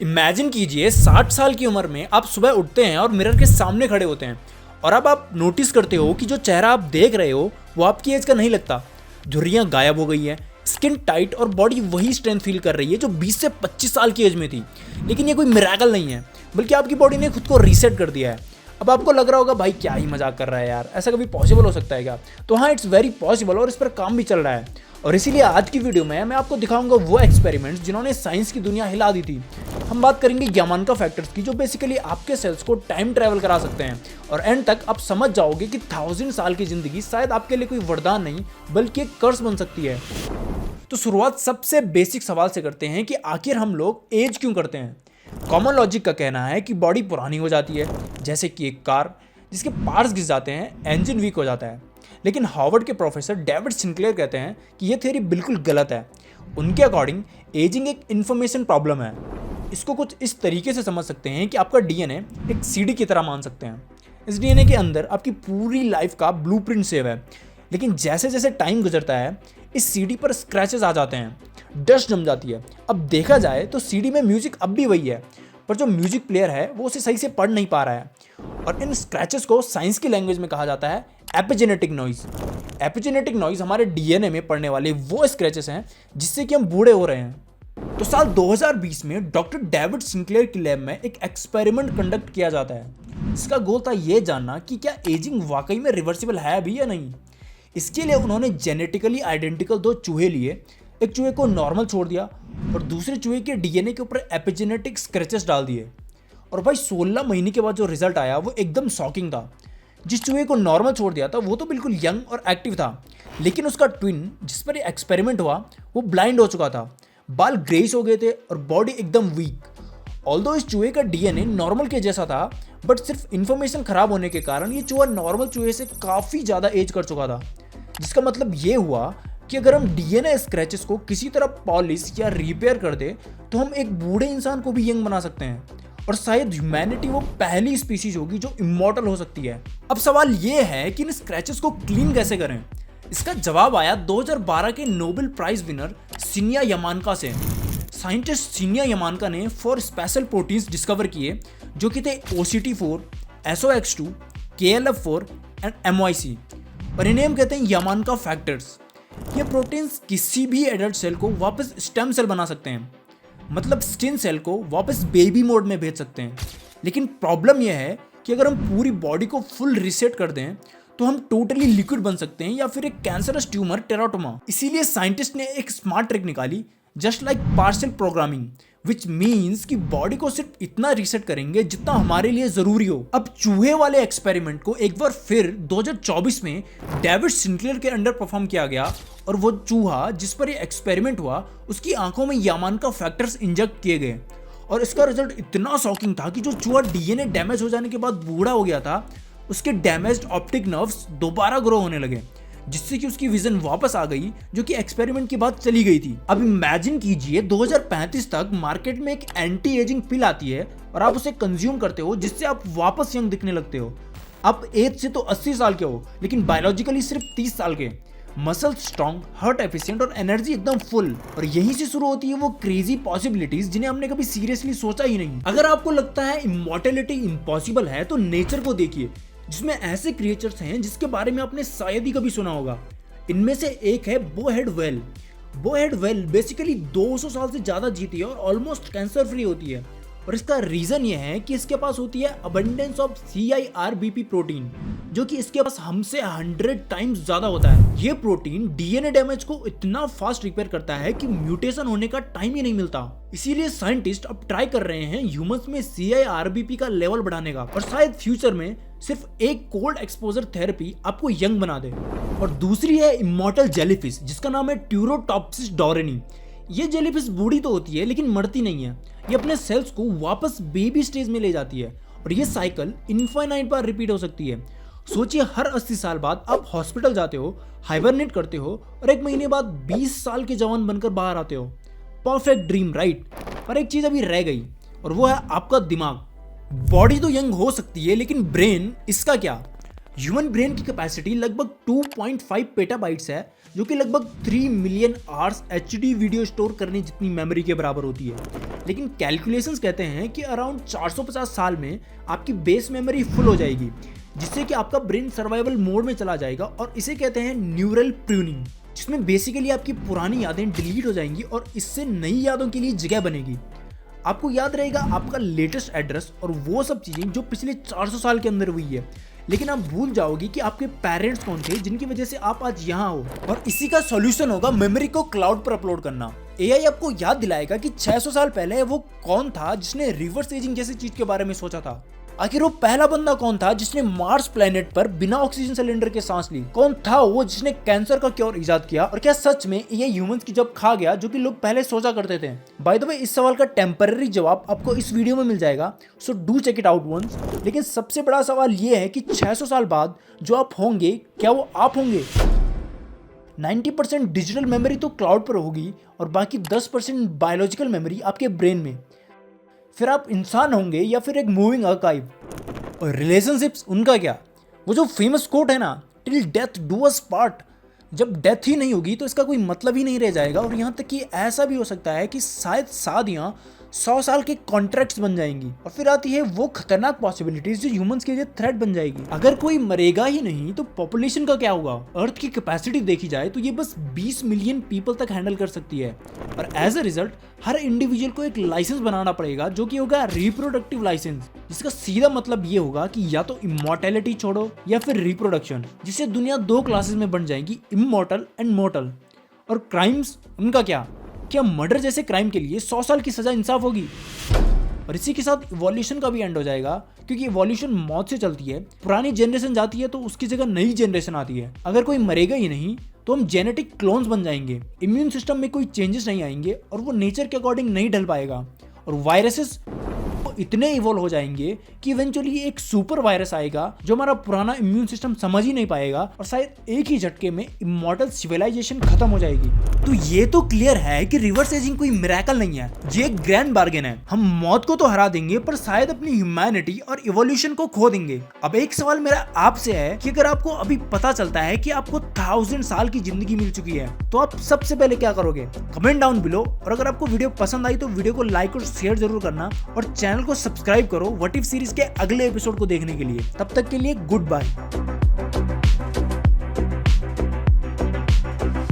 Imagine कीजिए 60 साल की उम्र में आप सुबह उठते हैं और मिरर के सामने खड़े होते हैं और अब आप नोटिस करते हो कि जो चेहरा आप देख रहे हो वो आपकी एज का नहीं लगता। झुर्रियाँ गायब हो गई है, स्किन टाइट और बॉडी वही स्ट्रेंथ फील कर रही है जो 20 से 25 साल की एज में थी। लेकिन ये कोई मिरेकल नहीं है, बल्कि आपकी बॉडी ने खुद को रीसेट कर दिया है। अब आपको लग रहा होगा भाई क्या ही मजाक कर रहा है यार, ऐसा कभी पॉसिबल हो सकता है क्या? तो हाँ, इट्स वेरी पॉसिबल और इस पर काम भी चल रहा है। और इसीलिए आज की वीडियो में मैं आपको दिखाऊंगा वो एक्सपेरिमेंट्स जिन्होंने साइंस की दुनिया हिला दी थी। हम बात करेंगे यामानका फैक्टर्स की, जो बेसिकली आपके सेल्स को टाइम ट्रैवल करा सकते हैं। और एंड तक आप समझ जाओगे कि 1000 साल की जिंदगी शायद आपके लिए कोई वरदान नहीं बल्कि एक कर्स बन सकती है। तो शुरुआत सबसे बेसिक सवाल से करते हैं कि आखिर हम लोग एज क्यों करते हैं। कॉमन लॉजिक का कहना है कि बॉडी पुरानी हो जाती है, जैसे कि एक कार जिसके पार्ट्स घिस जाते हैं, इंजन वीक हो जाता है। लेकिन हार्वर्ड के प्रोफेसर डेविड सिंक्लेयर कहते हैं कि यह थ्योरी बिल्कुल गलत है। उनके अकॉर्डिंग एजिंग एक इन्फॉर्मेशन प्रॉब्लम है। इसको कुछ इस तरीके से समझ सकते हैं कि आपका डीएनए एक सीडी की तरह मान सकते हैं। इस डीएनए के अंदर आपकी पूरी लाइफ का ब्लूप्रिंट सेव है, लेकिन जैसे जैसे टाइम गुजरता है इस सीडी पर स्क्रैचेस आ जाते हैं, डस्ट जम जाती है। अब देखा जाए तो सीडी में म्यूजिक अब भी वही है, पर जो म्यूजिक प्लेयर है वो उसे सही से पढ़ नहीं पा रहा है। और इन स्क्रैचेस को साइंस की लैंग्वेज में कहा जाता है एपिजेनेटिक नॉइज। एपिजेनेटिक नॉइज हमारे डीएनए में पड़ने वाले वो स्क्रैचेस हैं जिससे कि हम बूढ़े हो रहे हैं। तो साल 2020 में डॉक्टर डेविड सिंक्लेयर की लैब में एक एक्सपेरिमेंट कंडक्ट किया जाता है। इसका गोल था ये जानना कि क्या एजिंग वाकई में रिवर्सिबल है भी या नहीं। इसके लिए उन्होंने जेनेटिकली आइडेंटिकल 2 चूहे लिए। एक चूहे को नॉर्मल छोड़ दिया और दूसरे चूहे के डीएनए के ऊपर एपिजेनेटिक स्क्रैचेस डाल दिए। और भाई 16 महीने के बाद जो रिजल्ट आया वो एकदम शॉकिंग था। जिस चूहे को नॉर्मल छोड़ दिया था वो तो बिल्कुल यंग और एक्टिव था, लेकिन उसका ट्विन जिस पर एक्सपेरिमेंट हुआ वो ब्लाइंड हो चुका था, बाल ग्रेस हो गए थे और बॉडी एकदम वीक। ऑल्दो इस चूहे का डीएनए नॉर्मल के जैसा था, बट सिर्फ इन्फॉर्मेशन खराब होने के कारण ये चूहा नॉर्मल चूहे से काफ़ी ज़्यादा एज कर चुका था। जिसका मतलब ये हुआ कि अगर हम डीएनए स्क्रैचेस को किसी तरह पॉलिश या रिपेयर कर दे तो हम एक बूढ़े इंसान को भी यंग बना सकते हैं। और शायद ह्यूमैनिटी वो पहली स्पीशीज होगी जो इमॉर्टल हो सकती है। अब सवाल ये है कि इन स्क्रैचेस को क्लीन कैसे करें। इसका जवाब आया 2012 के नोबेल प्राइज विनर शिन्या यामानका से। साइंटिस्ट शिन्या यामानका ने 4 स्पेशल प्रोटीन्स डिस्कवर किए जो कि थे OCT4, SOX2, KLF4 and MYC। और इन्हें हम कहते हैं यामानका फैक्टर्स। ये प्रोटीन्स किसी भी एडल्ट सेल को वापस स्टेम सेल बना सकते हैं, मतलब स्किन सेल को वापस बेबी मोड में भेज सकते हैं। लेकिन प्रॉब्लम यह है कि अगर हम पूरी बॉडी को फुल रीसेट कर दें तो हम टोटली लिक्विड बन सकते हैं या फिर एक कैंसरस ट्यूमर टेराटोमा। इसीलिए साइंटिस्ट ने एक स्मार्ट ट्रिक निकाली, just like partial programming, which means कि बॉडी को सिर्फ इतना रीसेट करेंगे जितना हमारे लिए जरूरी हो। अब चूहे वाले एक्सपेरिमेंट को एक बार फिर 2024 में डेविड सिंक्लेयर के अंडर परफॉर्म किया गया और वो चूहा जिस पर ये एक्सपेरिमेंट हुआ उसकी आंखों में यामानका फैक्टर्स इंजेक्ट किए गए। और इसका रिजल्ट इतना शॉकिंग था कि जो चूहा डीएनए डैमेज हो जाने के बाद बूढ़ा हो गया था उसके डैमेज्ड ऑप्टिक नर्व्स दोबारा ग्रो होने लगे, जिससे कि उसकी विजन वापस आ गई जो कि एक्सपेरिमेंट के बाद चली गई थी। अब इमेजिन कीजिए 2035 तक मार्केट में एक एंटी एजिंग पिल आती है और आप उसे कंज्यूम करते हो जिससे आप वापस यंग दिखने लगते हो। आप एज से तो 80 साल के हो लेकिन बायोलॉजिकली सिर्फ 30 साल के। मसल स्ट्रॉन्ग, हार्ट एफिशिएंट और एनर्जी एकदम फुल। और यहीं से शुरू होती है वो क्रेजी पॉसिबिलिटीज जिन्हें हमने कभी सीरियसली सोचा ही नहीं। अगर आपको लगता है इमॉर्टेलिटी इम्पॉसिबल है तो नेचर को देखिए, जिसमें ऐसे क्रिएचर्स हैं जिसके बारे में आपने शायद ही कभी सुना होगा। इनमें से एक है bowhead whale. Bowhead whale basically 200 साल से ज्यादा जीती है और ऑलमोस्ट कैंसर फ्री होती है। और इसका रीजन ये है कि इसके पास होती है अबंडेंस ऑफ CIRBP प्रोटीन, जो कि इसके पास हमसे 100 टाइम्स ज्यादा होता है। ये प्रोटीन डीएनए डैमेज को इतना फास्ट रिपेयर करता है कि म्यूटेशन होने का टाइम ही नहीं मिलता। इसीलिए साइंटिस्ट अब ट्राई कर रहे हैं ह्यूमंस में CIRBP का लेवल बढ़ाने का, और शायद फ्यूचर में सिर्फ एक कोल्ड एक्सपोजर थेरेपी आपको यंग बना दे। और दूसरी है इमॉर्टल जेलीफिश जिसका नाम है ट्यूरोटॉप्सिस डोरेनी। ये जेलीफिश बूढ़ी तो होती है लेकिन मरती नहीं है। ये अपने सेल्स को वापस बेबी स्टेज में ले जाती है और ये साइकिल इनफाइनाइट बार रिपीट हो सकती है। सोचिए हर 80 साल बाद आप हॉस्पिटल जाते हो, हाइबरनेट करते हो और 1 महीने बाद 20 साल के जवान बनकर बाहर आते हो। Perfect dream, right? पर एक चीज अभी रह गई और वो है आपका दिमाग। बॉडी तो यंग हो सकती है लेकिन ब्रेन, इसका क्या? ह्यूमन ब्रेन की कैपेसिटी लगभग 2.5 पेटाबाइट्स है, जो कि लगभग 3 million hours HD video store करने जितनी मेमोरी के बराबर होती है। लेकिन कैलकुलेशंस कहते हैं कि अराउंड 450 साल में आपकी बेस मेमोरी फुल हो जाएगी, जिससे कि आपका ब्रेन सर्वाइवल मोड में चला जाएगा और इसे कहते हैं न्यूरल प्रूनिंग, जिसमें बेसिकली आपकी पुरानी यादें डिलीट हो जाएंगी और इससे नई यादों के लिए जगह बनेगी। आपको याद रहेगा आपका लेटेस्ट एड्रेस और वो सब चीजें जो पिछले 400 साल के अंदर हुई है, लेकिन आप भूल जाओगे कि आपके पेरेंट्स कौन थे जिनकी वजह से आप आज यहाँ हो। और इसी का सॉल्यूशन होगा मेमोरी को क्लाउड पर अपलोड करना। एआई आपको याद दिलाएगा कि 600 साल पहले वो कौन था जिसने रिवर्स एजिंग जैसी चीज के बारे में सोचा था। आखिर वो पहला बंदा कौन था जिसने मार्स प्लेनेट पर बिना ऑक्सीजन सिलेंडर के सांस ली? कौन था वो जिसने कैंसर का क्योर इजाद किया? और क्या सच में ये ह्यूमंस की जब खा गया जो कि लोग पहले सोचा करते थे? बाय द वे, इस सवाल का टेम्पररी जवाब आपको इस वीडियो में मिल जाएगा, so do check it out once. लेकिन सबसे बड़ा सवाल ये है कि 600 साल बाद जो आप होंगे, क्या वो आप होंगे? 90% डिजिटल मेमोरी तो क्लाउड पर होगी और बाकी 10% बायोलॉजिकल मेमोरी आपके ब्रेन में। फिर आप इंसान होंगे या फिर एक मूविंग आर्काइव? और रिलेशनशिप्स, उनका क्या? वो जो फेमस कोट है ना, till death do us part. जब डेथ ही नहीं होगी तो इसका कोई मतलब ही नहीं रह जाएगा। और यहाँ तक कि ऐसा भी हो सकता है कि शायद शादियाँ 100 साल के कॉन्ट्रैक्ट्स बन जाएंगी। और फिर आती है वो खतरनाक पॉसिबिलिटीज जो ह्यूमंस के लिए थ्रेट बन जाएगी। अगर कोई मरेगा ही नहीं तो पॉपुलेशन का क्या होगा? अर्थ की कैपेसिटी देखी जाए तो ये बस 20 मिलियन पीपल तक हैंडल कर सकती है। और एज अ रिजल्ट हर इंडिविजुअल को एक लाइसेंस बनाना पड़ेगा, जो कि होगा रिप्रोडक्टिव लाइसेंस, जिसका सीधा मतलब ये होगा कि या तो इमॉर्टैलिटी छोड़ो या फिर रिप्रोडक्शन, जिससे दुनिया 2 क्लासेस में बन जाएगी, इमॉर्टल एंड मॉर्टल। और क्राइम्स, उनका क्या मर्डर जैसे क्राइम के लिए 100 साल की सजा इंसाफ होगी? और इसी के साथ इवोल्यूशन का भी एंड हो जाएगा, क्योंकि इवोल्यूशन मौत से चलती है। पुरानी जनरेशन जाती है तो उसकी जगह नई जनरेशन आती है। अगर कोई मरेगा ही नहीं तो हम जेनेटिक क्लोन्स बन जाएंगे। इम्यून सिस्टम में कोई चेंजेस नहीं आएंगे और वो नेचर के अकॉर्डिंग नहीं ढल पाएगा। और वायरसेस इतने इवॉल्व हो जाएंगे कि इवेंचुअली एक सुपर वायरस आएगा जो हमारा पुराना इम्यून सिस्टम समझ ही नहीं पाएगा और शायद एक ही झटके में इमॉर्टल सिविलाइजेशन खत्म हो जाएगी। तो ये तो क्लियर है कि रिवर्स एजिंग कोई मिरेकल नहीं है, ये एक ग्रैंड बार्गेन है। हम मौत को तो हरा देंगे पर शायद अपनी ह्यूमैनिटी और इवोल्यूशन को खो देंगे। अब एक सवाल मेरा आपसे है कि अगर आपको अभी पता चलता है कि आपको 1000 साल की जिंदगी मिल चुकी है तो आप सबसे पहले क्या करोगे? Comment down below. और अगर आपको वीडियो पसंद आई तो वीडियो को लाइक और शेयर जरूर करना और चैनल को सब्सक्राइब करो व्हाट इफ सीरीज के अगले एपिसोड को देखने के लिए। तब तक के लिए गुड बाय।